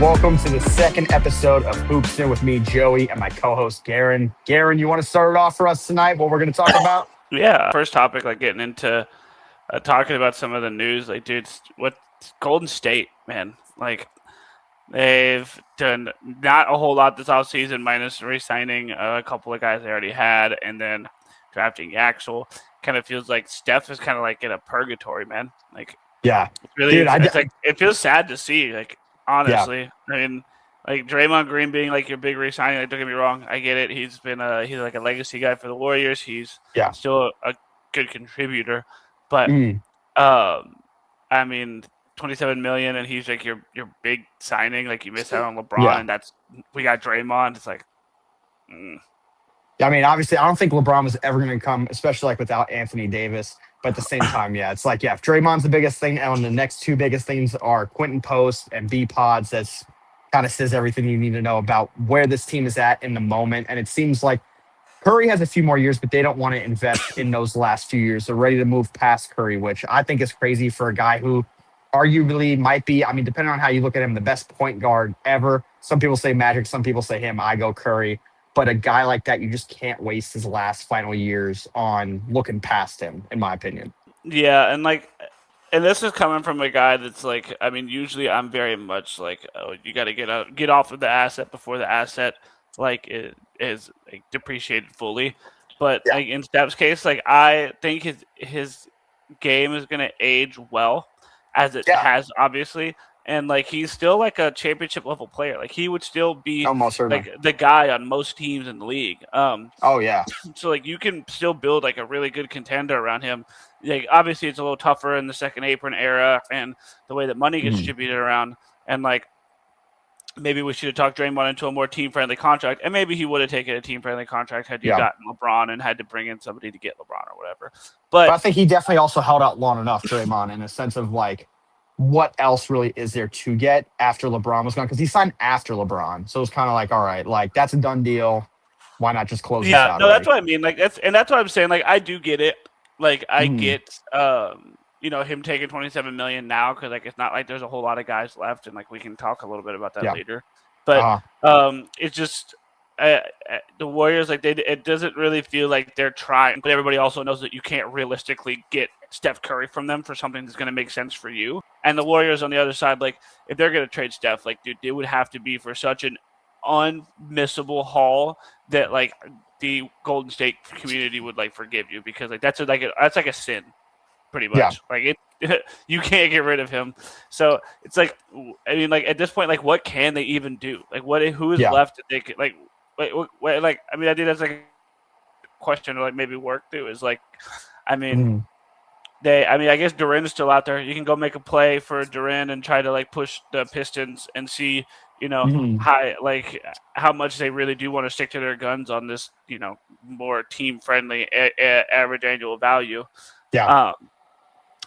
Welcome to the second episode of Hoopston with me, Joey, and my co-host, Garen. Garen, you want to start it off for us tonight? What we're going to talk about? Yeah, first topic, like getting into talking about some of the news. Like, dude, what Golden State, man, like they've done not a whole lot this offseason, minus re-signing a couple of guys they already had, and then drafting Axel. Kind of feels like Steph is kind of like in a purgatory, man. Like, Yeah, really, dude. it's like it feels sad to see. Like, Yeah, honestly, I mean. Like Draymond Green being like your big re-signing, like, don't get me wrong, I get it. He's like a legacy guy for the Warriors. He's yeah. still a good contributor, but Mm, I mean, 27 million, and he's like your big signing. Like you miss out on LeBron, yeah. and we got Draymond. It's like, I mean, obviously, I don't think LeBron was ever going to come, especially like without Anthony Davis. But at the same time, yeah, it's like, yeah, if Draymond's the biggest thing, and the next two biggest things are Quentin Post and B Pods, that's kind of says everything you need to know about where this team is at in the moment. And it seems like Curry has a few more years, but they don't want to invest in those last few years. They're ready to move past Curry, which I think is crazy for a guy who arguably might be, I mean, depending on how you look at him, the best point guard ever. Some people say Magic, some people say him. I go Curry. But a guy like that, you just can't waste his last final years on looking past him, in my opinion. yeah, and this is coming from a guy that's like, I mean, usually I'm very much like, oh, you got to get off of the asset before the asset like is like depreciated fully. But Yeah. like in Steph's case, like I think his game is gonna age well, as it Yeah. has obviously, and like he's still like a championship level player. Like he would still be Almost certainly. like the guy on most teams in the league. Oh, yeah. So like you can still build like a really good contender around him. Like obviously it's a little tougher in the second apron era and the way that money gets Mhm. distributed around. And like maybe we should have talked Draymond into a more team friendly contract, and maybe he would have taken a team friendly contract had you Yeah. gotten LeBron and had to bring in somebody to get LeBron or whatever. But But I think he definitely also held out long enough, Draymond, in a sense of like, what else really is there to get after LeBron was gone? Because he signed after LeBron. So it was kind of like, all right, like that's a done deal. Why not just close this yeah, out no, that's already? what I mean. Like that's what I'm saying. Like I do get it. Like I Mhm. get him taking 27 million now because like it's not like there's a whole lot of guys left, and like we can talk a little bit about that Yeah. later. But Uh, it's just the Warriors like it doesn't really feel like they're trying, but everybody also knows that you can't realistically get Steph Curry from them for something that's going to make sense for you. And the Warriors on the other side, like if they're going to trade Steph, like dude, it would have to be for such an unmissable haul that like the Golden State community would like forgive you because like that's like a sin pretty yeah. much. Like it, you can't get rid of him. So it's like, I mean, like at this point, like what can they even do? Like who is Yeah. left that they could like, like I mean, I think that's like a question to like maybe work through is like, I mean, Mhm. I mean, I guess Duran is still out there. You can go make a play for Duran and try to like push the Pistons and see, Mhm. how much they really do want to stick to their guns on this, more team friendly average annual value. Yeah. Um,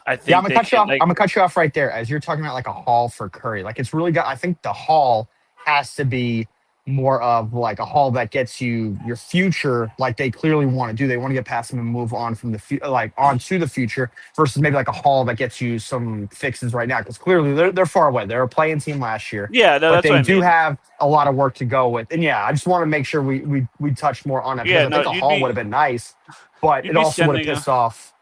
I Yeah, I'm think gonna they cut you can off. like I'm gonna cut you off right there as you're talking about like a haul for Curry. Like it's really got. I think the haul has to be more of like a haul that gets you your future, like they clearly want to do. They want to get past him and move on from like on to the future versus maybe like a haul that gets you some fixes right now because clearly they're far away. They're a playing team last year, yeah, no, but that's what they I do mean. have a lot of work to go with. And yeah, I just want to make sure we touch more on that because Yeah, I no, think a haul would have been nice, but you'd it be also would have sending a pissed off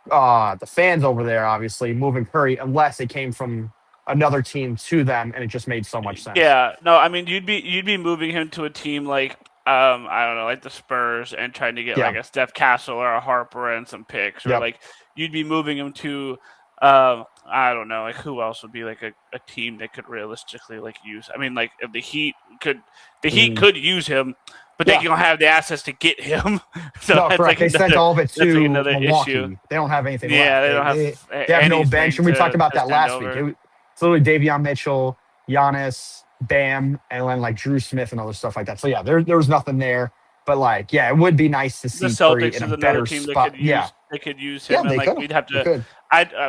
the fans over there, obviously, moving Curry, unless it came from another team to them, and it just made so much sense. yeah, no, I mean you'd be moving him to a team like I don't know, like the Spurs and trying to get Yeah. like a Steph Castle or a Harper and some picks, or Yep. like you'd be moving him to I don't know, like who else would be like a team that could realistically like use. I mean, like if the Heat Mm. could use him, but they Yeah. don't have the assets to get him. So No, that's correct. like They sent another all of it that's like to another issue. Milwaukee. They don't have anything Yeah, left. they They don't have they, they have no bench, anything and we talked about to that send last week. over. It's literally Davion Mitchell, Giannis, Bam, and then like Drew Smith and other stuff like that. So yeah, there was nothing there. But like, yeah, it would be nice to The see Curry Celtics in a is another better team that spot. could Yeah, use. they could use Yeah, him, and they like could. we'd have They to. could.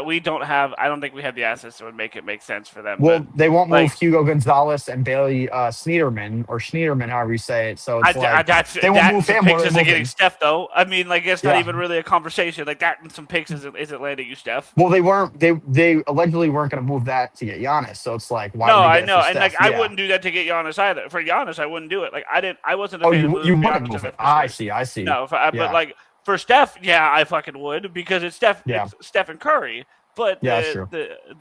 We don't have. I don't think we have the assets that would make sense for them. But Well, they won't like move Hugo Gonzalez and Bailey Sneederman, however you say it. So it's like they won't that move and some him. What picks are they isn't getting moving? Steph though. I mean, like it's not Yeah. even really a conversation. Like that and some picks isn't landing you Steph. Well, they weren't. They allegedly weren't going to move that to get Giannis. So it's like, why No, would they I get it know, for and like Steph? I Yeah. wouldn't do that to get Giannis either. For Giannis, I wouldn't do it. Like I wasn't a Oh, fan of you moving wouldn't Giannis to move it. Memphis. I Like, see. I see. no, but Yeah. like for Steph, yeah, I fucking would because it's Yeah. Steph and Curry. But Yeah. That's true.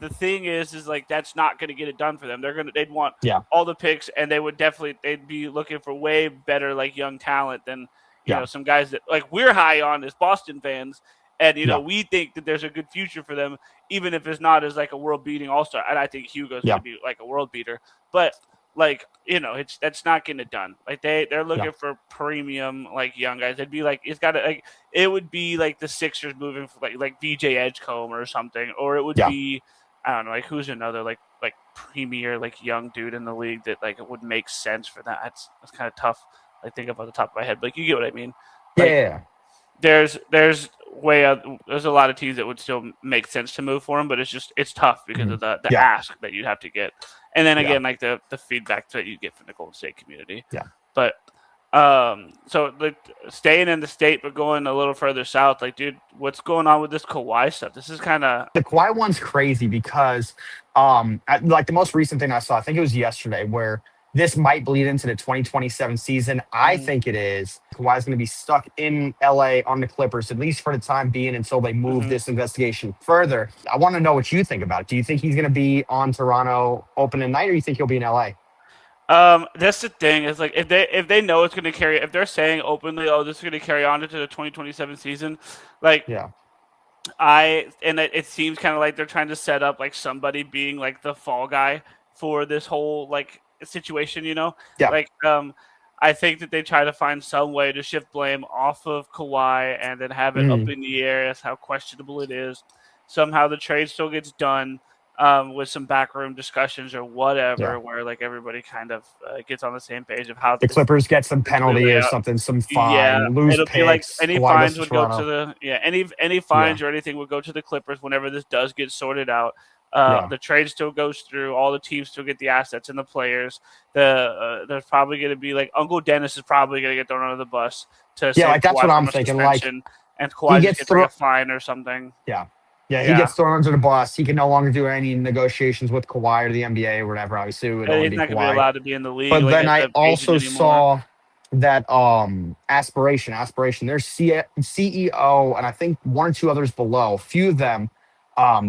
the thing is like that's not going to get it done for them. They'd want Yeah. all the picks, and they'd be looking for way better like young talent than Yeah. some guys that like we're high on as Boston fans, and Yeah. we think that there's a good future for them, even if it's not as like a world beating all star. And I think Hugo's going Yeah. to be like a world beater, but like that's not getting it done. Like they're Yeah. looking for premium like young guys. It'd be like it's got to like it would be like the Sixers moving for like VJ Edgecombe or something, or it would Yeah. be I don't know like who's another like premier like young dude in the league that like it would make sense for that. That's kind of tough. I think of on the top of my head, but like, you get what I mean. Like, Yeah. there's there's a lot of teams that would still make sense to move for him, but it's tough because of the Yeah. ask that you'd have to get, and then Yeah. again like the feedback that you get from the Golden State community. Yeah. But so like staying in the state but going a little further south, like dude, what's going on with this Kawhi stuff? This is kind of The Kawhi one's crazy because, like the most recent thing I saw, I think it was yesterday, where this might bleed into the 2027 season. I think it is. Kawhi's going to be stuck in LA on the Clippers, at least for the time being, until they move this investigation further. I want to know what you think about it. Do you think he's going to be on Toronto opening night, or do you think he'll be in LA? That's the thing is like if they know it's going to carry, if they're saying openly, oh, this is going to carry on into the 2027 season, like Yeah. it seems kind of like they're trying to set up like somebody being like the fall guy for this whole like situation, Yeah. like I think that they try to find some way to shift blame off of Kawhi and then have it up in the air as how questionable it is. Somehow the trade still gets done. With some backroom discussions or whatever, where like everybody kind of gets on the same page of how The Clippers get some penalty or something, some fine, lose it'll picks. be like any Kawhi fines goes would to go Toronto. to any fines or anything would go to the Clippers whenever this does get sorted out. Yeah. The trade still goes through. All the teams still get the assets and the players. There's probably going to be like Uncle Dennis is probably going to get thrown under the bus to save like that's Kawhi what I'm from a thinking. Like suspension, and Kawhi gets gets like a fine or something. Yeah, he gets thrown under the bus. He can no longer do any negotiations with Kawhi or the NBA or whatever. Obviously, it would only He's be not going to be Kawhi. allowed to be in the league. But like, then at I the also age anymore. saw that aspiration. Their CEO and I think one or two others below. A few of them,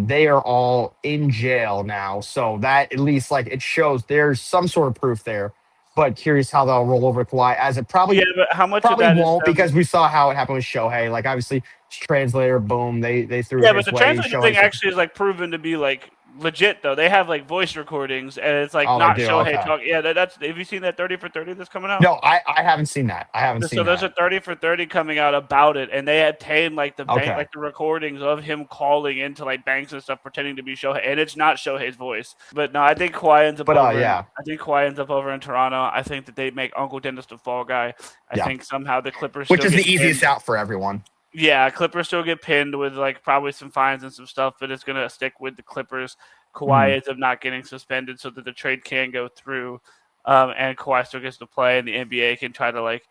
they are all in jail now. So that at least like it shows there's some sort of proof there. But curious how they'll roll over Kawhi, as it probably but how much probably of that won't, is because we saw how it happened with Shohei. Like obviously, translator, boom, they threw yeah, his but the way. translator Shohei's thing like, actually is like proven to be like legit though. They have like voice recordings, and it's like oh, not they do. Shohei Okay. talk. Yeah, that's. Have you seen that 30 for 30 that's coming out? No, I haven't seen that. So there's a 30 for 30 coming out about it, and they obtained like the Okay. like the recordings of him calling into like banks and stuff, pretending to be Shohei, and it's not Shohei's voice. But no, I think Kawhi ends up. I think Kawhi ends up over in Toronto. I think that they make Uncle Dennis the fall guy. I think somehow the Clippers, which is the get easiest pinned. out for everyone. Yeah, Clippers still get pinned with like probably some fines and some stuff, but it's gonna stick with the Clippers. Kawhi ends up not getting suspended, so that the trade can go through, and Kawhi still gets to play, and the NBA can try to like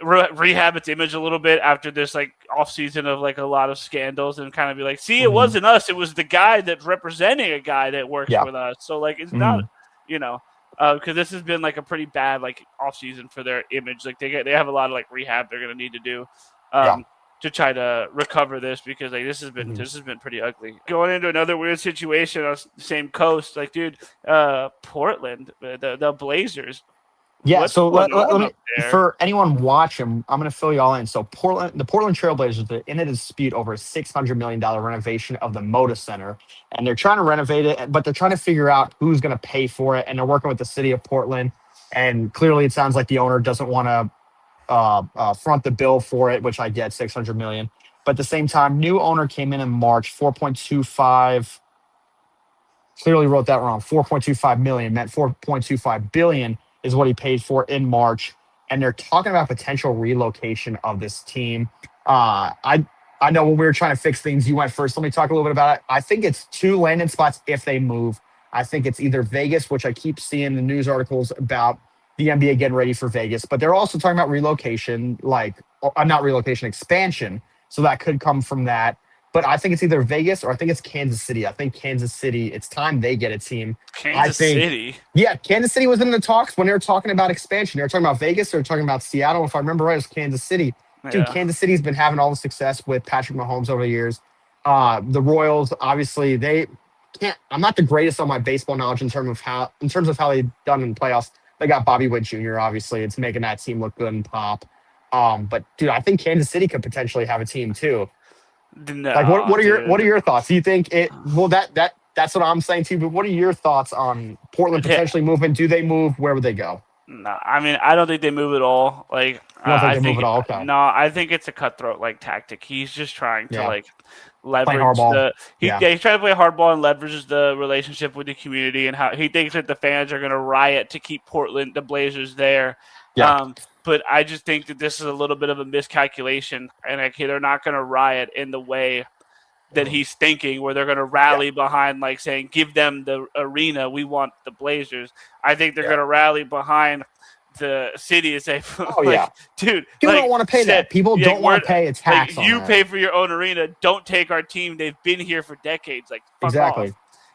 rehab its image a little bit after this like off season of like a lot of scandals, and kind of be like, see, it wasn't us, it was the guy that's representing a guy that works with us. So like it's not, because this has been like a pretty bad like off season for their image. Like they have a lot of like rehab they're gonna need to do. To try to recover this, because like this has been pretty ugly. Going into another weird situation on the same coast, like dude, Portland, the Blazers. Yeah, so let me, there? for anyone watching, I'm going to fill you all in. So the Portland Trailblazers are in a dispute over a $600 million renovation of the Moda Center, and they're trying to renovate it, but they're trying to figure out who's going to pay for it, and they're working with the city of Portland, and clearly it sounds like the owner doesn't want to front the bill for it, which I get, $600 million. But at the same time, new owner came in March, 4.25. Clearly wrote that wrong. 4.25 million meant 4.25 billion is what he paid for in March. And they're talking about potential relocation of this team. I know when we were trying to fix things, you went first. Let me talk a little bit about it. I think it's two landing spots if they move. I think it's either Vegas, which I keep seeing the news articles about the NBA getting ready for Vegas, but they're also talking about relocation, like not relocation, expansion. So that could come from that. But I think it's either Vegas or I think it's Kansas City. I think Kansas City, it's time they get a team. I Kansas think, City. yeah, Kansas City was in the talks when they were talking about expansion. They were talking about Vegas, they were talking about Seattle. If I remember right, it was Kansas City. Dude, Yeah. Kansas City's been having all the success with Patrick Mahomes over the years. The Royals, obviously, they can't. I'm not the greatest on my baseball knowledge in terms of how they've done in the playoffs. They got Bobby Witt Jr. Obviously, it's making that team look good and pop. But dude, I think Kansas City could potentially have a team too. Like, No, what are dude. your thoughts? Do you think it? Well, that's what I'm saying too. But what are your thoughts on Portland Yeah, potentially moving? Do they move? Where would they go? no, I mean, I don't think they move at all. Like, You don't think I they move think at all? Okay, no, I think it's a cutthroat like tactic. He's just trying to yeah, like playing leverage hardball. the Yeah, yeah, he's trying to play hardball and leverages the relationship with the community and how he thinks that the fans are going to riot to keep Portland, the Blazers there. yeah, But I just think that this is a little bit of a miscalculation, and like they're not going to riot in the way that he's thinking, where they're going to yeah, rally behind, like saying, "Give them the arena. We want the Blazers." I think they're yeah. going to rally behind the city and say, Oh "Like, yeah. dude, People don't like want to pay said, that. People like don't we're want to pay a like tax on you that. pay for your own arena. Don't take our team. They've been here for decades. Like, fuck off." Exactly.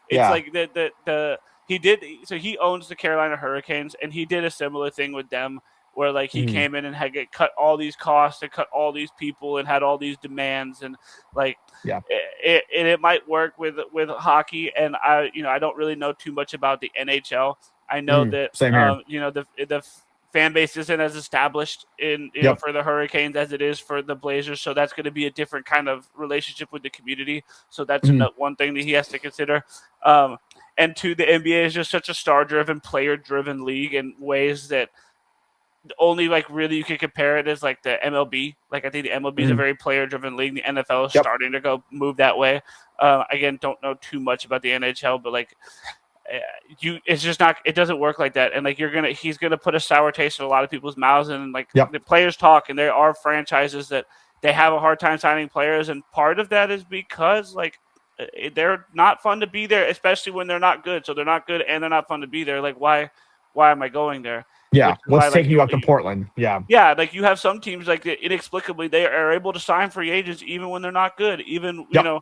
It's Yeah. like the he did so he owns the Carolina Hurricanes, and he did a similar thing with them where like he Mhm. came in and had cut all these costs and cut all these people and had all these demands and like Yeah. it might work with hockey. And I don't really know too much about the NHL. I know that Same here. the fan base isn't as established in Yep. for the Hurricanes as it is for the Blazers, so that's going to be a different kind of relationship with the community. So that's Mhm. one thing that he has to consider. Um, and two, the NBA is just such a star-driven, player-driven league in ways that only like really you can compare it as like the MLB. Like I think the MLB is a Mhm. very player-driven league. The NFL is Yep. starting to go move that way. Again, don't know too much about the NHL, but like it's just not, it doesn't work like that. And like he's gonna put a sour taste in a lot of people's mouths. And like Yep. the players talk, and there are franchises that they have a hard time signing players, and part of that is because like they're not fun to be there, especially when they're not good. So they're not good and they're not fun to be there. Like why am I going there? Yeah. Which is why What's like taking you up to Portland? Yeah. yeah, like you have some teams like inexplicably they are able to sign free agents even when they're not good, even Yep.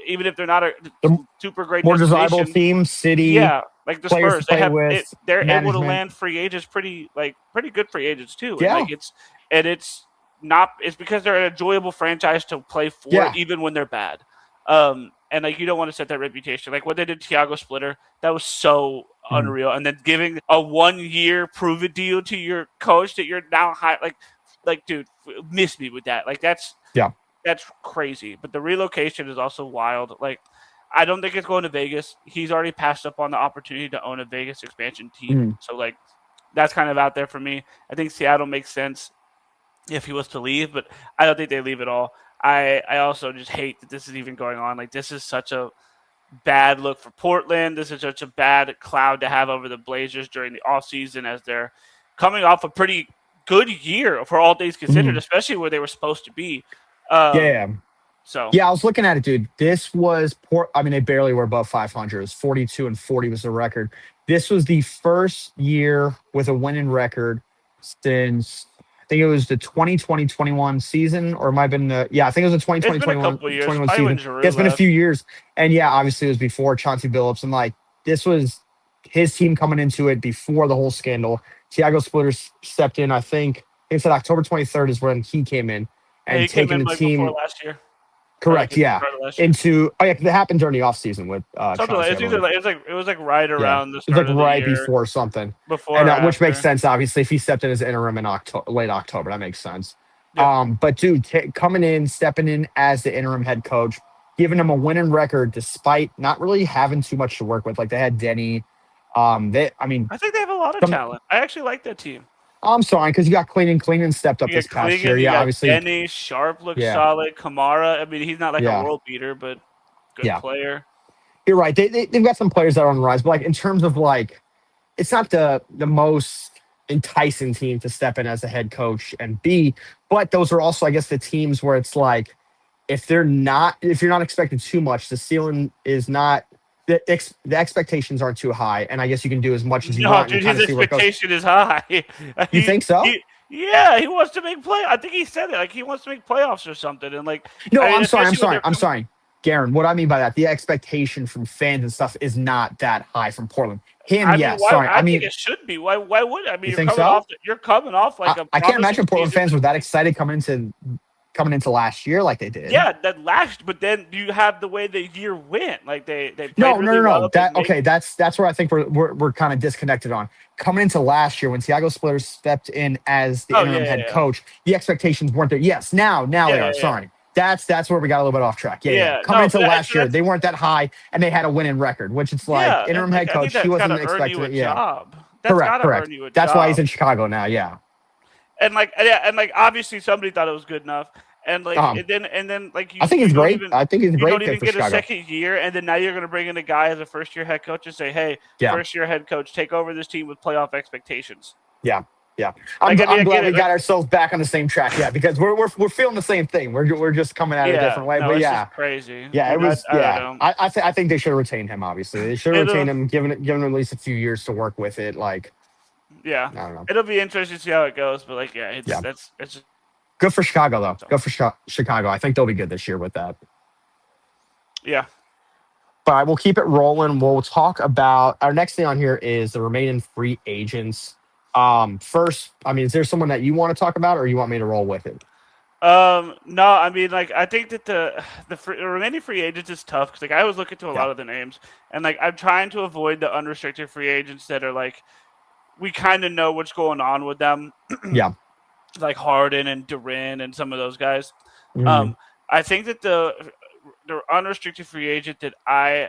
even if they're not a The super great more desirable destination. team, city, Yeah, like the players to Spurs, play with, they're able to management. land free agents pretty good free agents too, and Yeah. like it's not it's because they're an enjoyable franchise to play for Yeah. even when they're bad. And like you don't want to set that reputation. Like what they did to Thiago Splitter, that was so Mhm. unreal. And then giving a 1 year prove it deal to your coach that you're now high, like dude, miss me with that. Like Yeah. that's crazy. But the relocation is also wild. Like, I don't think it's going to Vegas. He's already passed up on the opportunity to own a Vegas expansion team. Mhm. So, like, that's kind of out there for me. I think Seattle makes sense if he was to leave, but I don't think they leave at all. I also just hate that this is even going on. Like, this is such a bad look for Portland. This is such a bad cloud to have over the Blazers during the offseason as they're coming off a pretty good year for all things considered, Mhm. especially where they were supposed to be. Um, Yeah. so Yeah, I was looking at it, dude. This was poor. I mean, they barely were above 500. It was 42 and 40 was the record. This was the first year with a winning record since I think it was the 2020-21 season, or it might have been I think it was the twenty it's twenty been a twenty one couple of years, twenty one probably when season. Yeah, Giroux it's been a left. few years. And yeah, obviously it was before Chauncey Billups. And like this was his team coming into it before the whole scandal. Thiago Splitters stepped in, I think it said October 23rd is when he came in Yeah, and he came taking in the like before team. last year, or like Correct. at the Yeah. start of last year. Into yeah, 'cause it happened during the off season with Something like Chauncey, I it's either believe. like it was like right Yeah. around the It was like start of the right year, before something, before and or which makes after. sense. Obviously, if he stepped in as interim in October, late October, that makes sense. Yeah, But dude, coming in, stepping in as the interim head coach, giving them a winning record despite not really having too much to work with. Like they had Denny. I mean, I think they have a lot of some. talent. I actually like that team. I'm sorry because you got Cleaning. Cleaning stepped up You this got past year. Klingon, you Yeah, got obviously. Denny, Sharp looks Yeah, solid. Kamara, I mean, he's not like a yeah, world beater, but good yeah. player. You're right. They've got some players that are on the rise, but like in terms of like it's not the most enticing team to step in as a head coach and be, but those are also, I guess, the teams where it's like if you're not expecting too much, the ceiling is not the expectations aren't too high, and I guess you can do as much as you No, want and dude, kind his of see where it goes. expectation is high. You think so? Yeah, he wants to make play. I think he said it. Like he wants to make playoffs or something. And like, No, I mean, I'm sorry, I'm especially when sorry, they're I'm coming. sorry, Garen. What I mean by that, the expectation from fans and stuff is not that high from Portland. Him, I mean, yes. why? Sorry, I I think mean, it should be. Why would? I mean, you think so? You're coming off like a I can't promising imagine Portland season. fans were that excited coming into last year like they did. Yeah, that last. But then you have the way the year went. Like they played No, no, really no, well. no. They That made. okay. That's where I think we're kind of disconnected on coming into last year when Tiago Splitters stepped in as the Oh yeah, interim yeah, head yeah, coach. The expectations weren't there. Yes, now yeah, they are. yeah. Yeah. Sorry, that's where we got a little bit off track. Yeah. Yeah, Coming no, into but last so year, that's they weren't that high, and they had a winning record, which it's like yeah, and interim like head I think coach. He that's wasn't gotta earn expecting you a it. Yeah, job. That's correct, gotta correct. earn you a That's why he's job. in Chicago now. Yeah. And like yeah, and like obviously somebody thought it was good enough. And like Um, and then like I think you he's don't great. even I think he's a you don't great pick even for get a Chicago. second year, and then now you're gonna bring in a guy as a first year head coach and say, hey, Yeah, first year head coach, take over this team with playoff expectations. yeah, yeah. Like I mean, I'm I get glad we it. Like got ourselves back on the same track. Yeah, because we're feeling the same thing. We're just coming at it a yeah, different way. no, But it's just yeah, crazy. yeah, it And was. I don't Yeah, know. I think they should have retained him. Obviously, they should have retained It'll him, given him at least a few years to work with it. Like yeah. I don't know. It'll be interesting to see how it goes, but like yeah, Yeah, it's just good for Chicago though. so Good for Chicago. I think they'll be good this year with that. yeah. But I will keep it rolling. We'll talk about our next thing on here is the remaining free agents. First, I mean, is there someone that you want to talk about, or you want me to roll with it? No, I mean, like, I think that the remaining free agents is tough because, like, I was looking to a Yeah, lot of the names, and like, I'm trying to avoid the unrestricted free agents that are like, we kind of know what's going on with them, yeah, like Harden and Duran and some of those guys. hmm Um, I think that the unrestricted free agent that I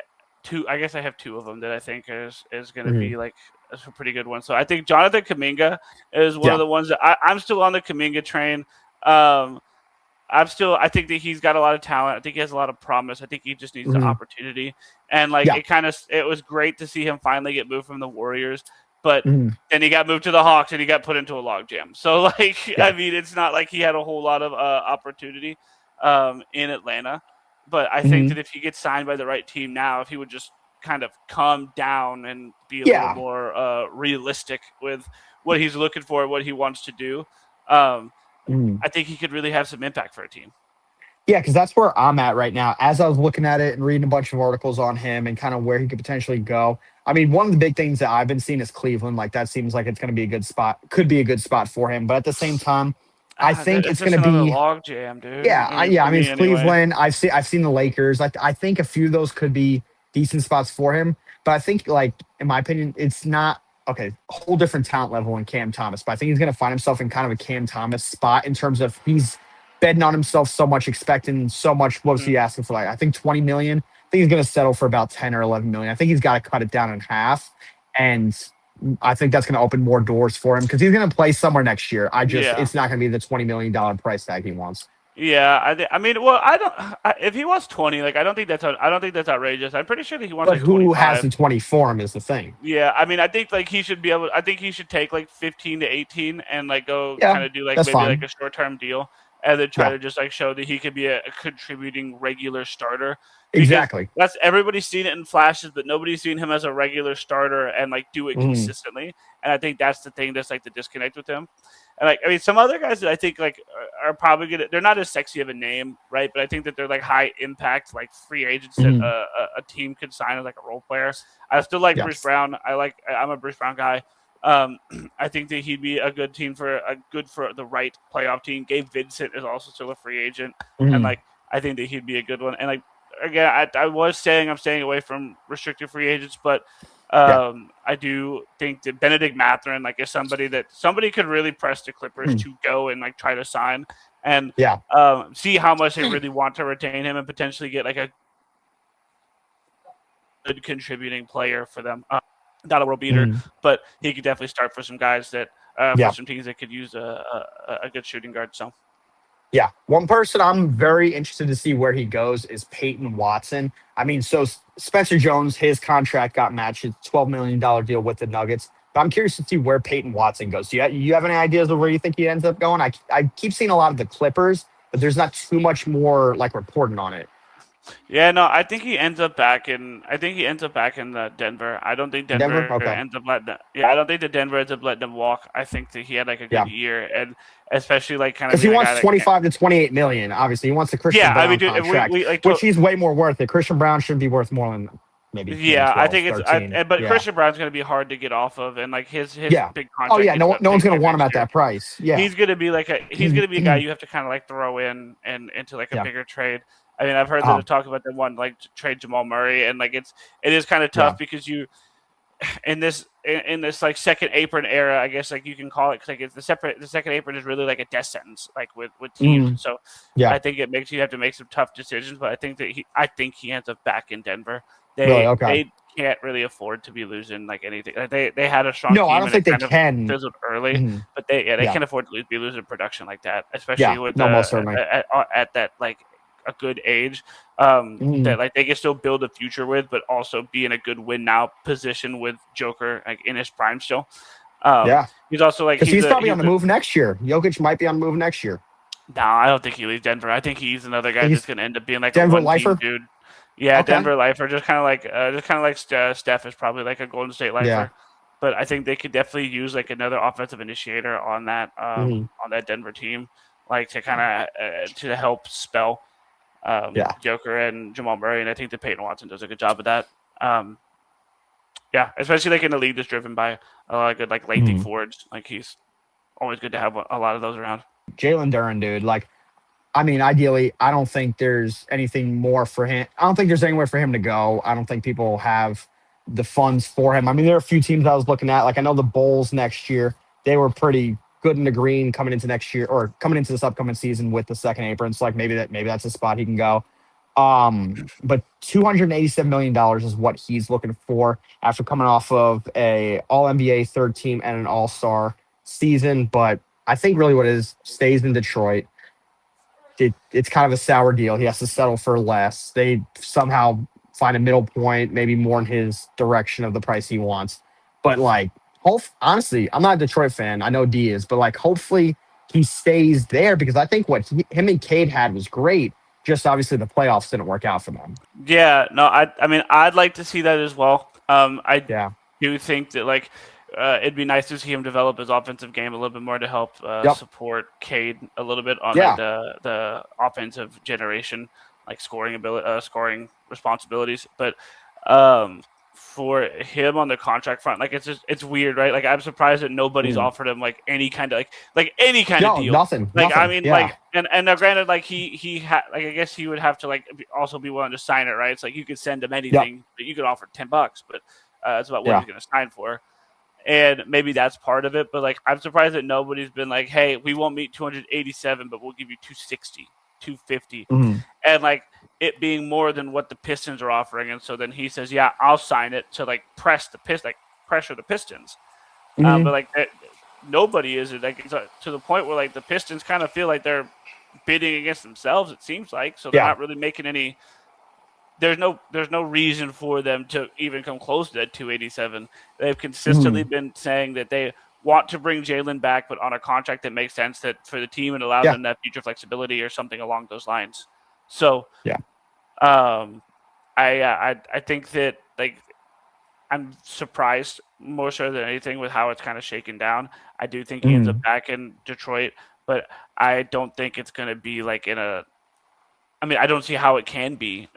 guess I have two of them that I think is going to hmm be like a pretty good one. So I think Jonathan Kaminga is one of yeah, the ones that I'm still on the Kaminga train. Um, I think that he's got a lot of talent. I think he has a lot of promise. I think he just needs the hmm opportunity. And like yeah, it was great to see him finally get moved from the Warriors, but hmm then he got moved to the Hawks and he got put into a logjam. So like I yeah, mean, it's not like he had a whole lot of opportunity in Atlanta. But I think hmm that if he gets signed by the right team now, if he would just kind of calm down and be a little yeah. more realistic with what he's looking for, what he wants to do, um, mhm. I think he could really have some impact for a team. Yeah, because that's where I'm at right now. As I was looking at it and reading a bunch of articles on him and kind of where he could potentially go. I mean, one of the big things that I've been seeing is Cleveland. Like that seems like it's going to be a good spot, could be a good spot for him. But at the same time, I think It's it's going just to another be log jam, dude. yeah, I mean, yeah. for I mean, me it's anyway. Cleveland. I've seen the Lakers. I think a few of those could be decent spots for him. But I think, like in my opinion, it's not okay. A whole different talent level in Cam Thomas. But I think he's going to find himself in kind of a Cam Thomas spot in terms of he's betting on himself so much, expecting so much. What was Mhm. he asking for? Like I think 20 million. I think he's going to settle for about 10 or 11 million. I think he's got to cut it down in half, and I think that's going to open more doors for him because he's going to play somewhere next year. Yeah. It's not going to be the $20 million price tag he wants. Yeah, I mean, well, I don't. If he was 20, like, I don't think that's outrageous. I'm pretty sure that he wants But like who has 25. the 20 for him is the thing. Yeah, I mean, I think like he should be able. I think he should take like 15 to 18 and like go Yeah, kind of do like that's maybe like fine. a short term deal, and then try Yeah, to just like show that he could be a contributing regular starter. Because exactly. that's everybody's seen it in flashes, but nobody's seen him as a regular starter and like do it Mhm. consistently. And I think that's the thing that's like the disconnect with him. And like I mean, some other guys that I think like are probably gonna. They're not as sexy of a name, right? But I think that they're like high impact, like free agents that Mhm. a team could sign as like a role player. I still like Bruce Yes. Brown. I'm a Bruce Brown guy. I think that he'd be a good team for the right playoff team. Gabe Vincent is also still a free agent, and Mhm. like I think that he'd be a good one. And like again, I was saying I'm staying away from restricted free agents, but Yeah. I do think that Benedict Mathurin like is somebody that somebody could really press the Clippers Mhm. to go and like try to sign and Yeah. see how much they really want to retain him and potentially get like a good contributing player for them. Not a world beater, Mhm. but he could definitely start for some guys that for Yeah. some teams that could use a good shooting guard. So Yeah. One person I'm very interested to see where he goes is Peyton Watson. I mean, so Spencer Jones, his contract got matched. It's $12 million deal with the Nuggets. But I'm curious to see where Peyton Watson goes. Do you have any ideas of where you think he ends up going? I keep seeing a lot of the Clippers, but there's not too much more like reporting on it. Yeah, no, I think he ends up back in. I think he ends up back in Denver. I don't think In Denver, Denver okay, ends up letting. Yeah, I don't think that Denver ends up letting him walk. I think that he had like a yeah, good year, and especially like kind of because he being a guy wants that. 25 to 28 million. Obviously, he wants the Christian Yeah, I mean, Brown dude, if we contract, like which he's way more worth it. Christian Brown should be worth more than maybe Yeah, I 12, think it's. 13. But Yeah, Christian Brown's going to be hard to get off of, and like his yeah. big Oh contract yeah, gets no up one's big gonna here want him next at year. that price. Yeah, He's going to be a guy you have to kind of like throw in and into like a yeah, bigger trade. I mean, I've heard that uh they're talking about them wanting like to trade Jamal Murray, and like it is kind of yeah. tough because you in this like second apron era, I guess like you can call it, 'cause, like it's the second apron is really like a death sentence like with teams. Mm, So yeah, I think it makes you have to make some tough decisions, but I think he ends up back in Denver. really. Okay. They can't really afford to be losing like anything. Like they had a strong No, I team don't and it think they kind of can. fizzled early, Mhm. but they Yeah, can't afford to be losing production like that, especially yeah. with No, most certainly. at that like a good age. Mhm. That like they can still build a future with, but also be in a good win now position with Joker like in his prime still. Yeah, He's also like because he's probably on he's the a move next year. Jokic might be on the move next year. no, I don't think he leaves Denver. I think he's another guy Think that's he's going to end up being like a Denver one team lifer. dude. Yeah, Okay. Denver lifer, just kind of like Steph is probably like a Golden State Yeah. lifer, but I think they could definitely use like another offensive initiator Mhm. on that Denver team, like to kind of to help spell Yeah. Joker and Jamal Murray, and I think that Peyton Watson does a good job of that. Um, yeah, especially like in a league that's driven by a lot of good like lengthy Mhm. forwards. Like he's always good to have a lot of those around. Jalen Duren, dude. Like, I mean, ideally, I don't think there's anything more for him. I don't think there's anywhere for him to go. I don't think people have the funds for him. I mean, there are a few teams I was looking at. Like, I know the Bulls next year, they were pretty good in the green coming into next year or coming into this upcoming season with the second apron. So, like, maybe that's a spot he can go. But $287 million is what he's looking for after coming off of a All NBA third team and an All Star season. But I think really what it is stays in Detroit. It's kind of a sour deal. He has to settle for less. They somehow find a middle point, maybe more in his direction of the price he wants. But like, honestly, I'm not a Detroit fan. I know D is, but like, hopefully he stays there because I think what him and Cade had was great. Just obviously the playoffs didn't work out for them. Yeah, no, I mean, I'd like to see that as well. I Yeah. do think that like it'd be nice to see him develop his offensive game a little bit more to help Yep. support Cade a little bit on like Yeah. the offensive generation, like scoring responsibilities. But um, for him on the contract front, like it's weird, right? Like I'm surprised that nobody's Mm. offered him like any kind of like any kind of No, deal. nothing. Like I Nothing. mean, Yeah. like and now granted, like like I guess he would have to like also be willing to sign it, right? It's like you could send him Yep. anything, but you could offer $10, but that's about what Yeah. he's going to sign for, and maybe that's part of it. But like I'm surprised that nobody's been like, hey, we won't meet 287, but we'll give you 260, 250, Mhm. and like it being more than what the Pistons are offering, and so then he says, yeah, I'll sign it to like pressure the Pistons, but Mhm. like nobody is like it's to the point where like the Pistons kind of feel like they're bidding against themselves. It seems like so they're Yeah. not really making any. There's no reason for them to even come close to that 287. They've consistently Mhm. been saying that they want to bring Jalen back, but on a contract that makes sense that for the team and allows Yeah. them that future flexibility or something along those lines. So, Yeah. um, I think that like I'm surprised more so than anything with how it's kind of shaken down. I do think he ends up Mhm. back in Detroit, but I don't think it's going to be like in a. I mean, I don't see how it can be,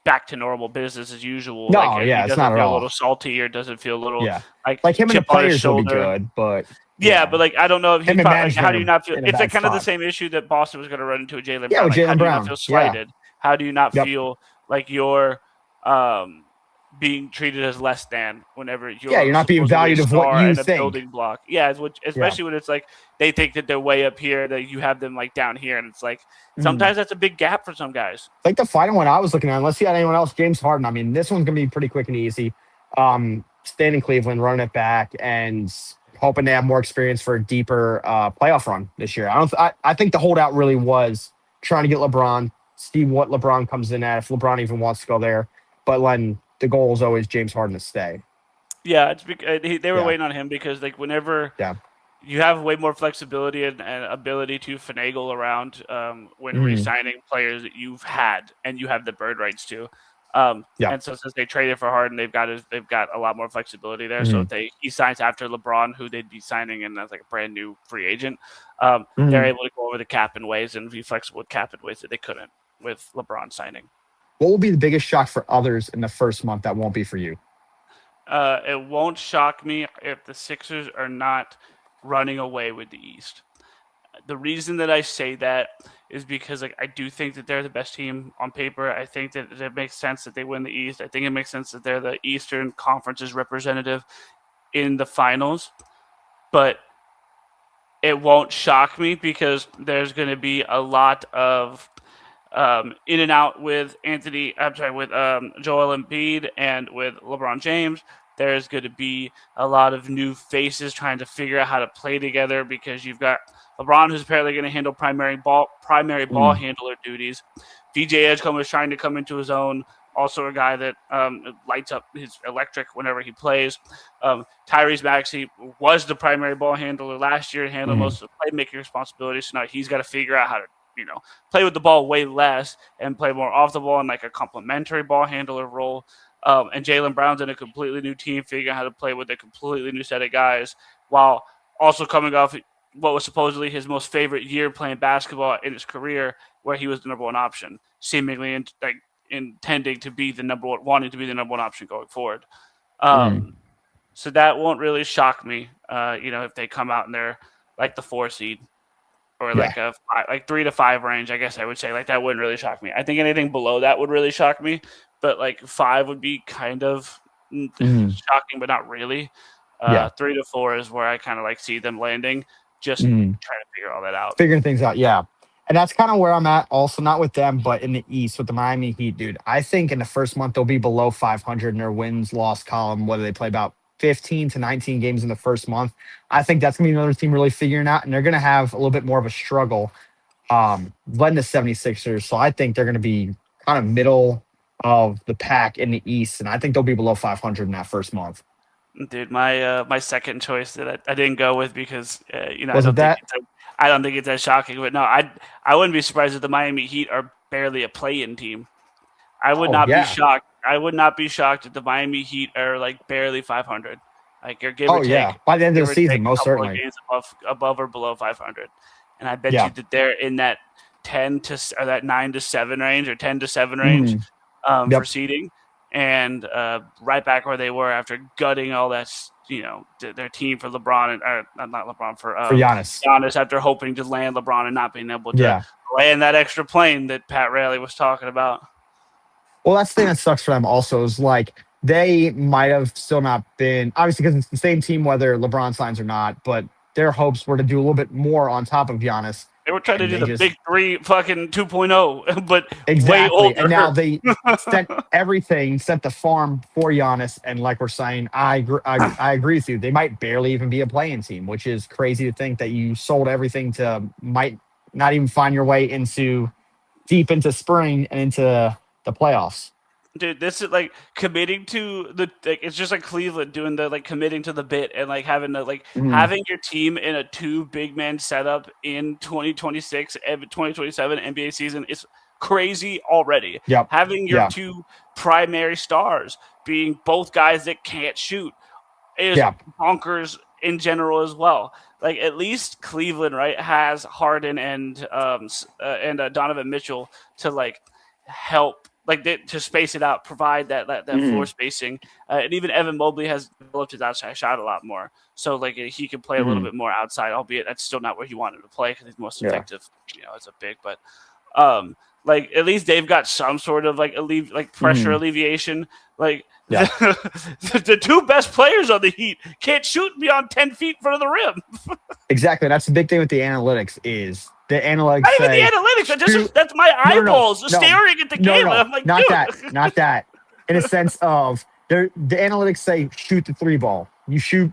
back to normal business as usual. Like No. he Yeah. It's not doesn't at feel a little all. salty or doesn't feel a little Yeah. like Like him and the chip on his players will be shoulder. good, but Yeah, yeah, but like I don't know if he's him and probably like, how management do you not feel? are in a It's like bad kind of the spot. same issue that Boston was going to run into with Jalen Yeah, Brown. with Like, how Jalen do you not Brown. feel Yeah. slighted? How do you not Yep. feel like you're um, being treated as less than whenever Yeah, you're you're not being supposedly a valued of what star you and a think. building block? Yeah, Yeah. especially when it's like they think that they're way up here, that you have them like down here, and it's like Mhm. sometimes that's a big gap for some guys. Like the final one I was looking at, unless you had anyone else, James Harden. I mean, this one's gonna be pretty quick and easy. Staying in Cleveland, running it back, and hoping to have more experience for a deeper playoff run this year. I think the holdout really was trying to get LeBron, see what LeBron comes in at, if LeBron even wants to go there. But then the goal is always James Harden to stay. Yeah, they were Yeah, waiting on him because like whenever yeah, you have way more flexibility and ability to finagle around when Mm, re-signing players that you've had and you have the bird rights to. yeah. And so since they traded for Harden, they've got a lot more flexibility there. So Mm, if he signs after LeBron, who they'd be signing in as like a brand new free agent, they're mm. able to go over the cap in ways and be flexible with cap in ways that they couldn't with LeBron signing. What will be the biggest shock for others in the first month that won't be for you? It won't shock me if the Sixers are not running away with the East. The reason that I say that is because like I do think that they're the best team on paper. I think that it makes sense that they win the East. I think it makes sense that they're the Eastern Conference's representative in the finals. But it won't shock me because there's going to be a lot of in and out with with Joel Embiid and with LeBron James. There's going to be a lot of new faces trying to figure out how to play together because you've got LeBron, who's apparently going to handle primary ball Mm, handler duties. VJ Edgecombe is trying to come into his own. Also, a guy that lights up his electric whenever he plays. Tyrese Maxey was the primary ball handler last year and handled mm, most of the playmaking responsibilities. So now he's got to figure out how to play with the ball way less and play more off the ball in like a complementary ball handler role. And Jaylen Brown's in a completely new team, figuring out how to play with a completely new set of guys, while also coming off what was supposedly his most favorite year playing basketball in his career, where he was the number one option, seemingly intending to be the number one, wanting to be the number one option going forward. mm. Um, so that won't really shock me, if they come out and they're like the 4 seed or Yeah. like a 3 to 5 range. I guess I would say like that wouldn't really shock me. I think anything below that would really shock me, but like 5 would be kind of Mm, shocking, but not really. yeah. 3 to 4 is where I kind of like see them landing. Just Mm. trying to figure all that out. Figuring things out. Yeah. And that's kind of where I'm at. Also, not with them, but in the East with the Miami Heat, dude. I think in the first month they'll be below 500 in their wins loss column, whether they play about 15 to 19 games in the first month. I think that's gonna be another team really figuring out, and they're gonna have a little bit more of a struggle led the 76ers. So I think they're going to be kind of middle of the pack in the East. And I think they'll be below 500 in that first month. Dude, my second choice that I didn't go with because Was it that? I don't think it's that shocking. But no, I wouldn't be surprised if the Miami Heat are barely a play-in team. I would Oh, not be yeah. shocked. I would not be shocked if the Miami Heat are like barely 500, like or Oh, yeah. By the end of give the or season, take a most couple of certainly. games above or below 500. And I bet you Yeah. that they're in that 10 to or that 9 to 7 range or 10 to 7 range Mm, for yep. seeding, and right back where they were after gutting all that, their team for LeBron and not LeBron for For Giannis. Giannis after hoping to land LeBron and not being able to Yeah. land that extra plane that Pat Riley was talking about. Well, that's the thing that sucks for them also is like they might have still not been, obviously, because it's the same team, whether LeBron signs or not, but their hopes were to do a little bit more on top of Giannis. They were trying to And do they the just big three fucking 2.0, but way Exactly. And now older. they sent everything, sent the farm for Giannis. And like we're saying, I agree with you. They might barely even be a playing team, which is crazy to think that you sold everything to might not even find your way into deep into spring and into the playoffs. Dude, this is like committing to it's just like Cleveland doing the like committing to the bit and like Mhm. having your team in a 2 big man setup in 2026 and 2027 NBA season is crazy already. Yep. Having your Yeah. two primary stars being both guys that can't shoot is Yeah. bonkers in general as well. Like at least Cleveland, right, has Harden and Donovan Mitchell to like help to space it out, provide that floor Mhm. spacing, and even Evan Mobley has developed his outside shot a lot more. So like he can play a little Mhm. bit more outside, albeit that's still not where he wanted to play because he's most Yeah. effective, as a big. But um, like at least they've got some sort of like pressure Mhm. alleviation. Like Yeah. the two best players on the Heat can't shoot beyond 10 feet in front of the rim. Exactly. That's the big thing with the analytics is the analytics Not even the say analytics. shoot. That's my No, no, no, eyeballs no, staring at the no, game. no, And I'm like, not that, dude. not that. In a sense of the analytics say shoot the three ball. You shoot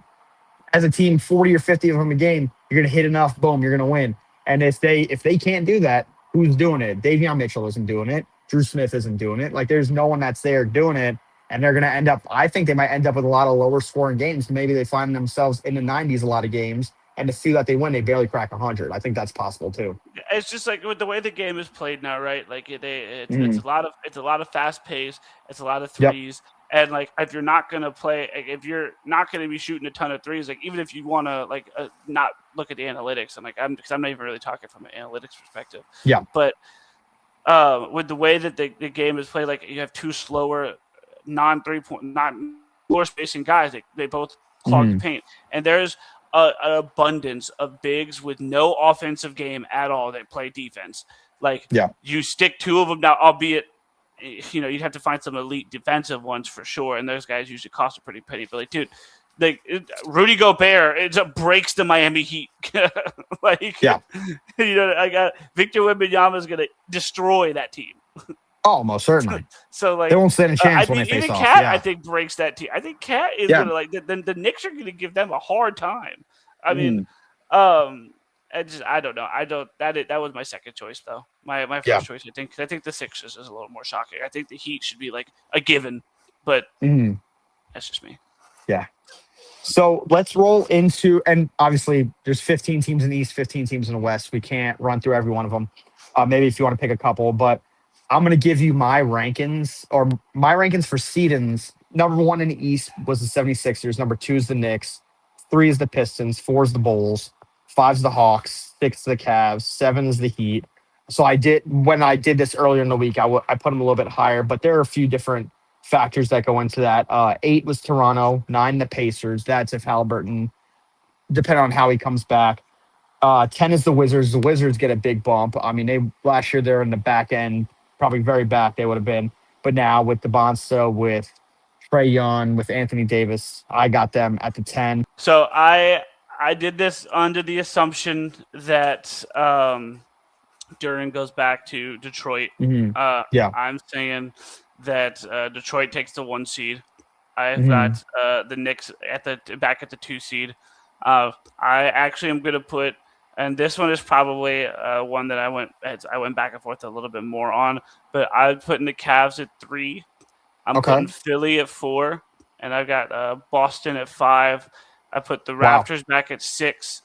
as a team 40 or 50 of them a game, you're gonna hit enough, boom, you're gonna win. And if they can't do that, who's doing it? Davion Mitchell isn't doing it. Drew Smith isn't doing it. Like there's no one that's there doing it. And they're gonna end up, I think they might end up with a lot of lower scoring games. Maybe they find themselves in the 90s a lot of games and to see that they win, they barely crack 100. I think that's possible too. It's just like with the way the game is played now, right? Like it's Mm. a lot of fast pace. It's a lot of Yep. threes, and like if you're not gonna play, like, if you're not gonna be shooting a ton of threes, like even if you want to like not look at the analytics, and like because I'm not even really talking from an analytics perspective, Yeah. but with the way that the game is played, like you have two slower non 3 point, not floor spacing guys. They both clog the Mm. paint, and there's an abundance of bigs with no offensive game at all that play defense. Like Yeah. you stick two of them now, albeit you'd have to find some elite defensive ones for sure, and those guys usually cost a pretty penny. But like, dude, Rudy Gobert, it breaks the Miami Heat. Like, Yeah. I got Victor Wembanyama is gonna destroy that team. Oh, most certainly. So like They won't stand a chance I when they think face even off. Cat, Yeah. I think breaks that team. I think Cat is Yeah. gonna like the Knicks are gonna give them a hard time. I mean, Mm. I don't know. That was my second choice though. My Yeah. first choice, I think the Sixers is a little more shocking. I think the Heat should be like a given, but Mm. that's just me. Yeah. So let's roll into, and obviously there's 15 teams in the East, 15 teams in the West. We can't run through every one of them. Maybe if you want to pick a couple, but I'm going to give you my rankings, or my rankings for seedings. Number one in the East was the 76ers. Number two is the Knicks. Three is the Pistons. Four is the Bulls. Five is the Hawks. Six is the Cavs. Seven is the Heat. So when I did this earlier in the week, I put them a little bit higher, but there are a few different factors that go into that. Eight was Toronto, nine the Pacers. That's if Halliburton, depending on how he comes back. 10 is the Wizards. The Wizards get a big bump. I mean, they last year they're in the back end, probably very back they would have been. But now with the Bonzo, with Trey Young, with Anthony Davis, I got them at the 10. So I did this under the assumption that Duran goes back to Detroit. Mm-hmm. Yeah. I'm saying that Detroit takes the 1 seed. I've Mm-hmm. got the Knicks back at the 2 seed. I actually am going to put, and this one is probably one that I went back and forth a little bit more on, but I'm putting the Cavs at 3. I'm putting Philly at 4, and I've got Boston at 5. I put the Raptors back at 6.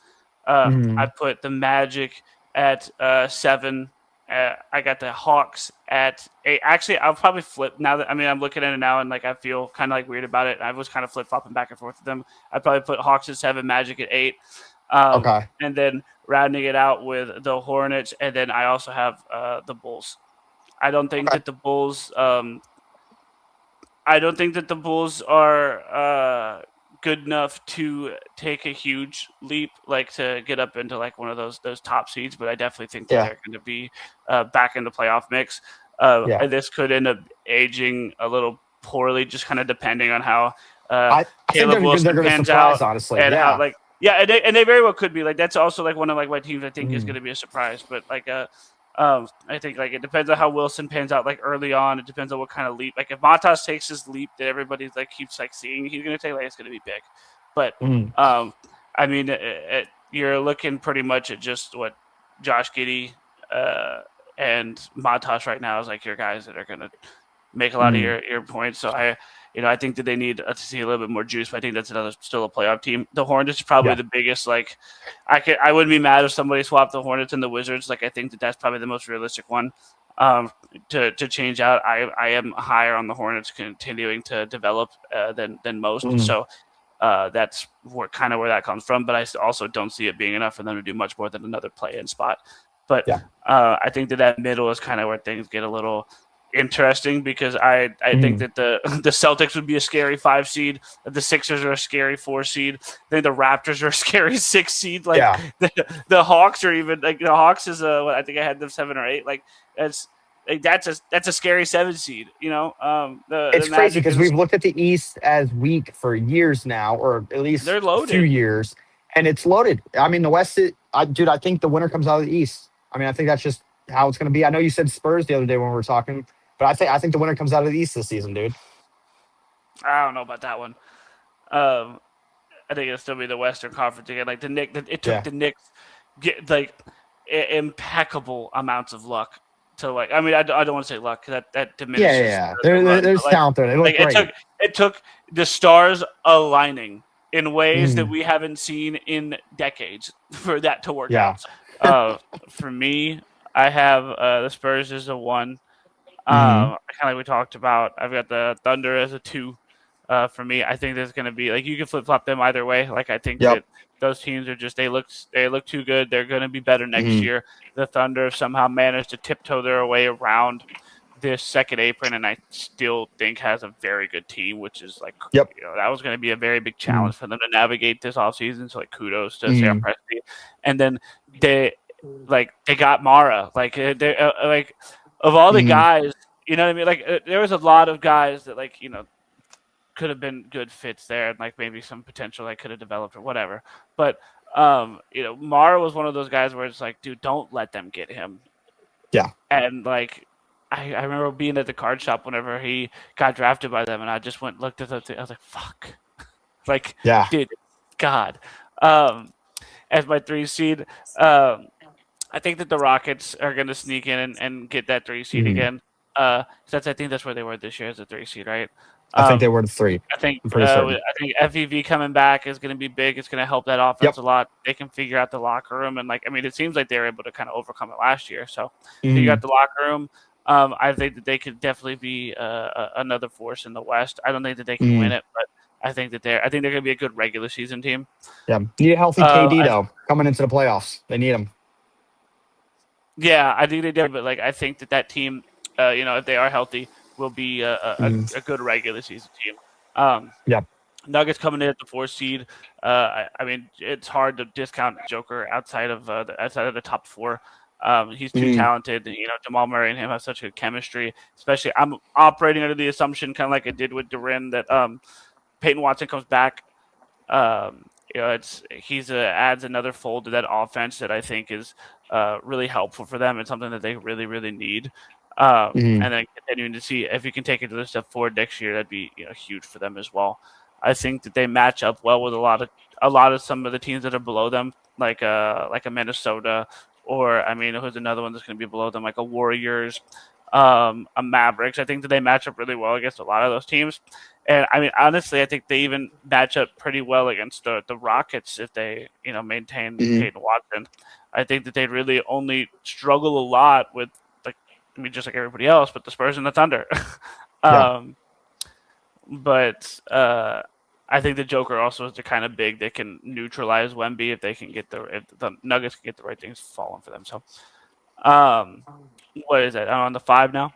Mm-hmm. I put the Magic at 7. I got the Hawks at 8. Actually, I'll probably flip now that I'm looking at it now and like I feel kind of like weird about it. I was kind of flip flopping back and forth with them. I'd probably put Hawks at 7, Magic at 8. And then rounding it out with the Hornets, and then I also have the Bulls. I don't think that the Bulls. I don't think that the Bulls are good enough to take a huge leap, like to get up into like one of those top seeds. But I definitely think that they're going to be back in the playoff mix. And this could end up aging a little poorly, just kind of depending on how Caleb Wilson pans out, honestly. And how and they very well could be. Like that's also like one of like my teams I think is going to be a surprise. But like I think like it depends on how Wilson pans out like early on. It depends on what kind of leap. Like if Matas takes his leap that everybody like keeps like seeing, he's going to take, like it's going to be big. But I mean, you're looking pretty much at just what Josh Giddey and Matas right now is like your guys that are going to make a lot of your points. So I think that they need to see a little bit more juice. But I think that's still a playoff team. The Hornets is probably the biggest. Like, I wouldn't be mad if somebody swapped the Hornets and the Wizards. Like, I think that's probably the most realistic one to change out. I am higher on the Hornets continuing to develop than most. So that's where that comes from. But I also don't see it being enough for them to do much more than another play-in spot. But I think that middle is kind of where things get a little interesting because I think that the Celtics would be a scary 5 seed. The Sixers are a scary 4 seed. Then the Raptors are a scary 6 seed. Like the Hawks are even like the Hawks is I think I had them 7 or 8. Like that's a scary 7 seed. It's crazy because we've looked at the East as weak for years now, or at least they're loaded. A few years, and it's loaded. I mean, the West, I think the winner comes out of the East. I mean, I think that's just how it's going to be. I know you said Spurs the other day when we were talking. But I think the winner comes out of the East this season, dude. I don't know about that one. I think it'll still be the Western Conference again. Like the Knicks get like impeccable amounts of luck to like. I mean, I don't want to say luck because that diminishes. Yeah. There's talent there. They look great. It took the stars aligning in ways that Mm. we haven't seen in decades for that to work Yeah. out. For me, I have the Spurs as a 1. Hmm. Kind of like we talked about, I've got the Thunder as a 2. For me, I think there's going to be like you can flip flop them either way. Like I think Yep. that those teams are just they look too good. They're going to be better next Hmm. year. The Thunder have somehow managed to tiptoe their way around this second apron, and I still think has a very good team, which is like Yep. that was going to be a very big Hmm. challenge for them to navigate this offseason. So like kudos to Sam Hmm. Presti, and then they they got Mara they like of all the Hmm. guys, you know what I mean? Like there was a lot of guys that could have been good fits there, and like maybe some potential like could have developed or whatever. But Mara was one of those guys where it's like, dude, don't let them get him. Yeah. And like I remember being at the card shop whenever he got drafted by them, and I just went looked at the thing. I was like, fuck, like Yeah. dude, God. Um, as my 3 seed, um, I think that the Rockets are going to sneak in and get that 3 seed Hmm. again. I think that's where they were this year as a 3 seed, right? I think they Um, were the 3. I think I'm pretty certain. FEV coming back is going to be big. It's going to help that offense Yep. a lot. They can figure out the locker room, and it seems like they were able to kind of overcome it last year. So figure Hmm. out the locker room. I think that they could definitely be another force in the West. I don't think that they can Hmm. win it, but I think they're going to be a good regular season team. Yeah. Need a healthy Uh, KD I, though coming into the playoffs. They need him. yeah, I think they did, but I think that team, if they are healthy, will be Hmm. a good regular season team. Um, Yeah. Nuggets coming in at the 4th seed. It's hard to discount Joker outside of the top 4. He's too Hmm. talented. Jamal Murray and him have such good chemistry. Especially, I'm operating under the assumption, kind of like I did with Duren, that Peyton Watson comes back. He's adds another fold to that offense that I think is really helpful for them and something that they really really need. Hmm. And then continuing to see if you can take it to the step forward next year, that'd be huge for them as well. I think that they match up well with a lot of some of the teams that are below them, like a Minnesota, or who's another one that's going to be below them, like a Warriors, a Mavericks. I think that they match up really well against a lot of those teams. And honestly, I think they even match up pretty well against the Rockets if they, maintain Hmm. Peyton Watson. I think that they'd really only struggle a lot with, just like everybody else, but the Spurs and the Thunder. Yeah. um, but I think the Joker also is the kind of big that can neutralize Wemby if the Nuggets can get the right things falling for them. So, um, what is that? I'm on the 5 now.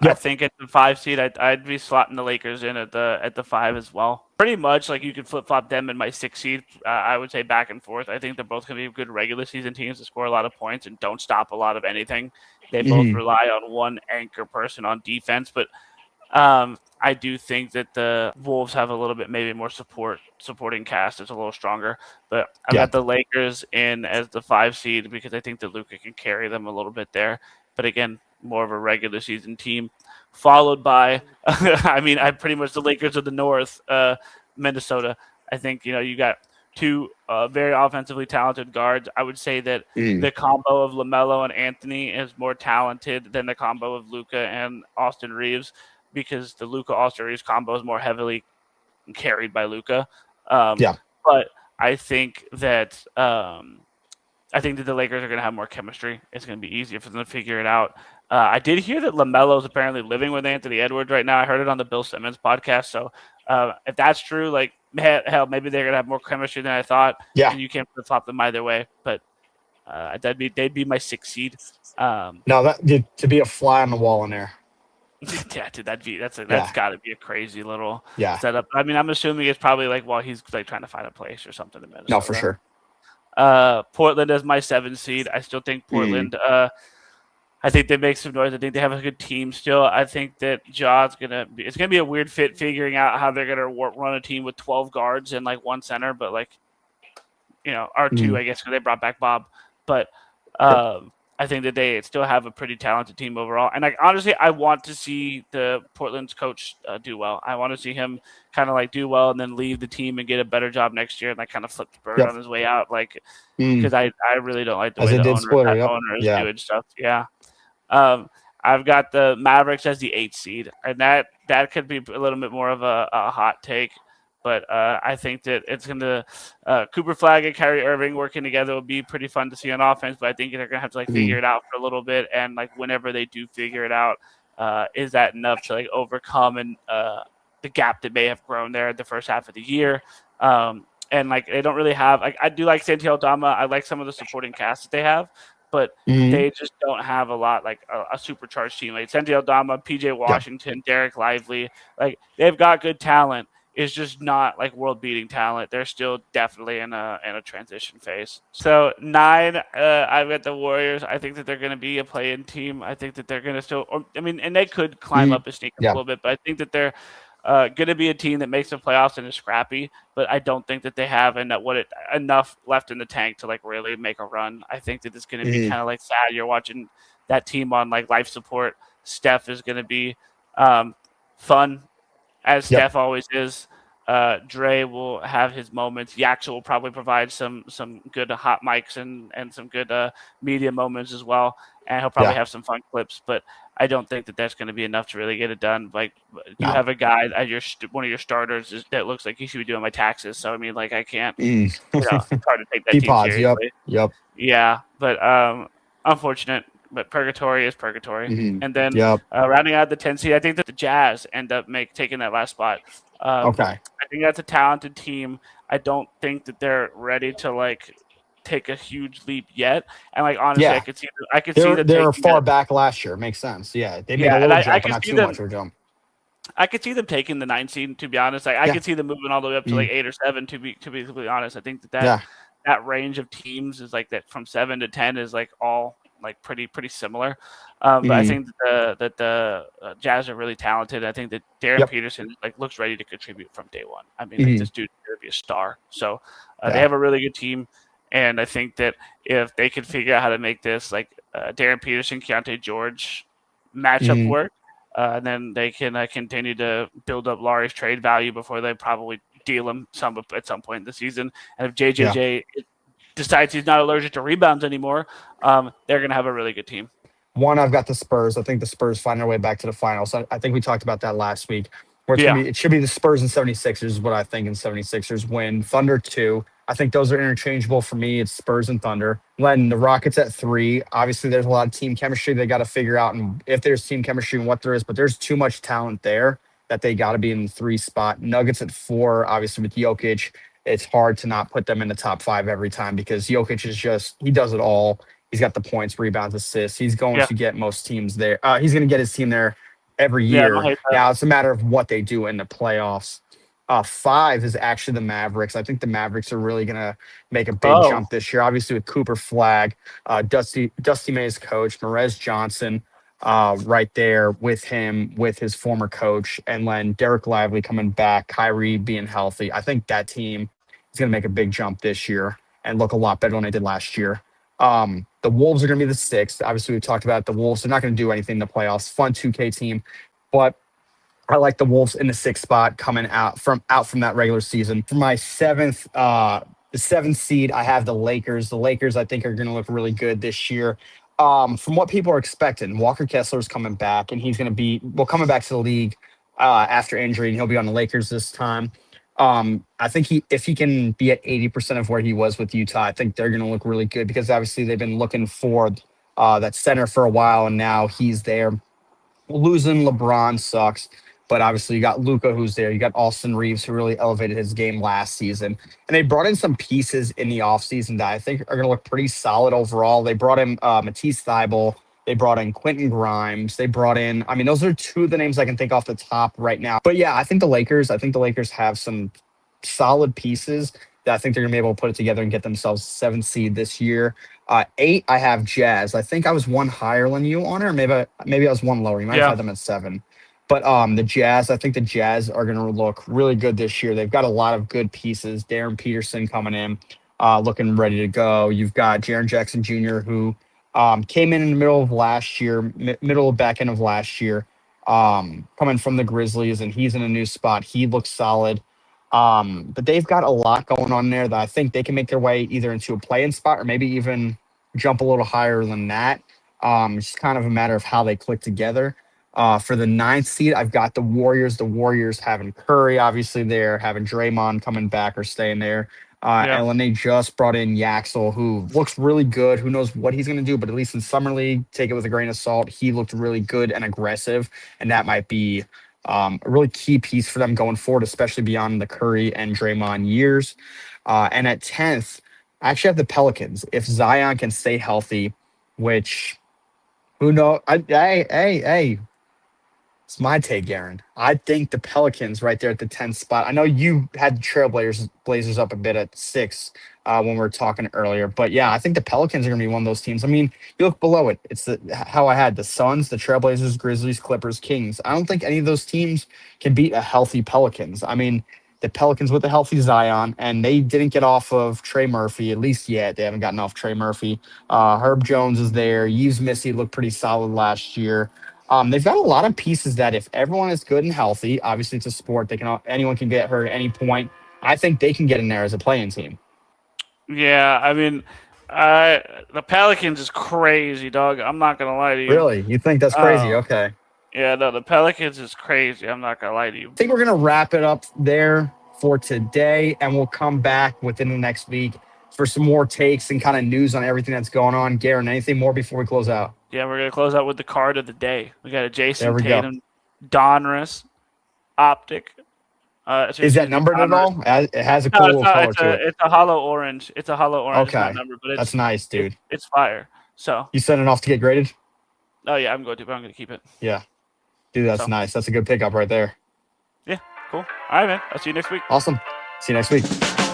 I Yep. think at the 5 seed, I'd be slotting the Lakers in at the 5 as well. Pretty much like you could flip flop them in my 6 seed. I would say back and forth. I think they're both going to be good regular season teams that score a lot of points and don't stop a lot of anything. They both Hmm. rely on one anchor person on defense, but I do think that the Wolves have a little bit maybe more supporting cast is a little stronger. But I've Yeah. got the Lakers in as the 5 seed because I think that Luka can carry them a little bit there. But again, more of a regular season team, followed by I pretty much the Lakers of the North, Minnesota. I think you got two very offensively talented guards. I would say that Hmm. the combo of LaMelo and Anthony is more talented than the combo of Luka and Austin Reeves because the Luka Austin Reeves combo is more heavily carried by Luka. Um, Yeah. but I think that the Lakers are going to have more chemistry. It's going to be easier for them to figure it out. I did hear that LaMelo is apparently living with Anthony Edwards right now. I heard it on the Bill Simmons podcast. So if that's true, hell, maybe they're going to have more chemistry than I thought, Yeah. and you can't flip flop them either way. But they'd be my 6 seed. Um, No, that dude, to be a fly on the wall in there. Yeah, dude, that's Yeah. got to be a crazy little Yeah. setup. I'm assuming it's probably while he's trying to find a place or something in No, for Minnesota. sure. Portland is my 7 seed. I still think Hmm. Portland. I think they make some noise. I think they have a good team still. I think that it's gonna be a weird fit figuring out how they're gonna run a team with 12 guards and one center, but R2, Hmm. I guess, because they brought back Bob. But Yep. I think that they still have a pretty talented team overall. And honestly, I want to see the Portland's coach do well. I want to see him kind of do well and then leave the team and get a better job next year and kind of flip the bird Yep. on his way out. Hmm. Because I really don't like the As way they the did Splitter. that Yep. owner is Yeah. doing stuff. Yeah. I've got the Mavericks as the 8 seed, and that could be a little bit more of a hot take. But I think that it's going to Cooper Flag and Kyrie Irving working together will be pretty fun to see on offense. But I think they're going to have to like figure Mhm. it out for a little bit, and like whenever they do figure it out, is that enough to like overcome and the gap that may have grown there the first half of the year? And like they don't really have like I do like Santi Aldama. I like some of the supporting cast that they have, but Mhm. they just don't have a lot like a supercharged team. Like Santi Aldama, PJ Yep. Washington, Derek Lively, like they've got good talent. It's just not like world beating talent. They're still definitely in a transition phase. So 9, I've got the Warriors. I think that they're going to be a play-in team. I think that they're going to still. I mean, and they could climb Mhm. up and sneak up a Yeah. little bit, but I think that they're going to be a team that makes the playoffs and is scrappy. But I don't think that they have enough left in the tank to like really make a run. I think that it's going to be Mhm. kind of like sad. You're watching that team on like life support. Steph is going to be um, fun as Yep. Steph always is. Dre will have his moments. Yaxel will probably provide some good hot mics and some good media moments as well. And he'll probably Yeah. have some fun clips. But I don't think that that's going to be enough to really get it done. Like you No. have a guy at one of your starters that looks like he should be doing my taxes. So I mean, like I can't. Mm. It's hard to take that team Pods. Yep. seriously. Yep. Yeah, but unfortunate. But Purgatory is Purgatory. Mhm. And then Yep. rounding out the 10 seed, I think that the Jazz end up taking that last spot. Okay. I think that's a talented team. I don't think that they're ready to like take a huge leap yet. And like honestly, Yeah. I could see them They were taking far it. back last year. Makes sense. Yeah. They made a Yeah, and little I jump, but could not see too much them. of a jump. I could see them taking the 9 seed. To be honest, like I Yeah. could see them moving all the way up to Mhm. like 8 or 7. To be completely honest, I think Yeah. that range of teams is like that from 7 to 10 is like all like pretty similar. But I Mhm. think that the Jazz are really talented. I think that Darren Yep. Peterson like looks ready to contribute from day one. I mean, like Mhm. this dude's going to be a star. So they Yeah. have a really good team, and I think that if they could figure out how to make this like Darren Peterson, Keontae George matchup Mhm. work, and then they can continue to build up Lauri's trade value before they probably deal him at some point in the season. And if Yeah. JJJ decides he's not allergic to rebounds anymore, they're going to have a really good team. One, I've got the Spurs. I think the Spurs find their way back to the finals. I think we talked about that last week. Where Yeah, it should be the Spurs and 76ers is what I think, and 76ers win. Thunder 2. I think those are interchangeable for me. It's Spurs and Thunder. Then the Rockets at 3. Obviously, there's a lot of team chemistry they got to figure out, and if there's team chemistry and what there is, but there's too much talent there that they got to be in the 3 spot. Nuggets at 4. Obviously, with Jokic, it's hard to not put them in the top 5 every time because Jokic is just he does it all. He's got the points, rebounds, assists. He's going yeah, to get most teams there. He's going to get his team there every yeah. I don't year. hate that. Now it's a matter of what they do in the playoffs. 5 is actually the Mavericks. I think the Mavericks are really going to make a big Oh, jump this year. Obviously with Cooper Flag, Dusty May's coach, Perez Johnson, right there with him, with his former coach, and then Derek Lively coming back, Kyrie being healthy. I think that team is going to make a big jump this year and look a lot better than they did last year. The Wolves are going to be the 6th. Obviously, we talked about the Wolves. They're not going to do anything in the playoffs. Fun 2K team, but I like the Wolves in the 6th spot coming out from that regular season. For my the 7th seed, I have the Lakers. The Lakers, I think, are going to look really good this year. From what people are expecting, Walker Kessler is coming back, and he's going to be coming back to the league after injury, and he'll be on the Lakers this time. I think if he can be at 80% of where he was with Utah, I think they're going to look really good because obviously they've been looking for that center for a while, and now he's there. Losing LeBron sucks, but obviously you got Luca who's there. You got Austin Reeves who really elevated his game last season. And they brought in some pieces in the offseason that I think are going to look pretty solid overall. They brought in Matisse Thybulle. They brought in Quentin Grimes. They brought in, I mean, those are two of the names I can think off the top right now. But yeah, I think the Lakers have some solid pieces that I think they're going to be able to put it together and get themselves 7th seed this year. 8, I have Jazz. I think I was one higher than you on it, or maybe I was one lower. You might have yeah, had them at 7. But the Jazz, I think the Jazz are going to look really good this year. They've got a lot of good pieces. Darren Peterson coming in, looking ready to go. You've got Jaren Jackson Jr., who came in the middle of last year, middle of back end of last year, coming from the Grizzlies, and he's in a new spot. He looks solid. But they've got a lot going on there that I think they can make their way either into a play-in spot or maybe even jump a little higher than that. It's kind of a matter of how they click together. For the ninth seed, I've got the Warriors. The Warriors having Curry, obviously there, having Draymond coming back or staying there. Yeah. And when they just brought in Yaxel, who looks really good. Who knows what he's going to do, but at least in summer league, take it with a grain of salt. He looked really good and aggressive, and that might be a really key piece for them going forward, especially beyond the Curry and Draymond years. And at 10th, I actually have the Pelicans. If Zion can stay healthy, which who knows? Hey, it's my take, Aaron. I think the Pelicans right there at the 10th spot. I know you had the Blazers up a bit at 6 when we were talking earlier, but yeah, I think the Pelicans are going to be one of those teams. I mean, you look below it. It's how I had the Suns, the Trailblazers, Grizzlies, Clippers, Kings. I don't think any of those teams can beat a healthy Pelicans. I mean, the Pelicans with a healthy Zion, and they didn't get off of Trey Murphy, at least yet. They haven't gotten off Trey Murphy. Herb Jones is there. Yves Missy looked pretty solid last year. They've got a lot of pieces that if everyone is good and healthy, obviously it's a sport. Anyone can get hurt at any point. I think they can get in there as a playing team. Yeah, I mean, the Pelicans is crazy, dog. I'm not gonna lie to you. Really? You think that's crazy? Uh, Okay. yeah, no, the Pelicans is crazy. I'm not gonna lie to you. I think we're gonna wrap it up there for today, and we'll come back within the next week for some more takes and kind of news on everything that's going on. Garen, anything more before we close out? Yeah, we're gonna close out with the card of the day. We got a There Jason we go. Tatum, Donruss, Optic. Is that numbered at all? It has a No, cool it's little not. color to it. It's a hollow orange. It's a hollow orange. It's Okay. not numbered, but That's nice, dude. it's fire. So, You sending off to get graded? oh yeah, I'm going to, but I'm gonna keep it. Yeah. Dude, that's So. nice. That's a good pickup right there. Yeah, cool. All right, man. I'll see you next week. Awesome. See you next week.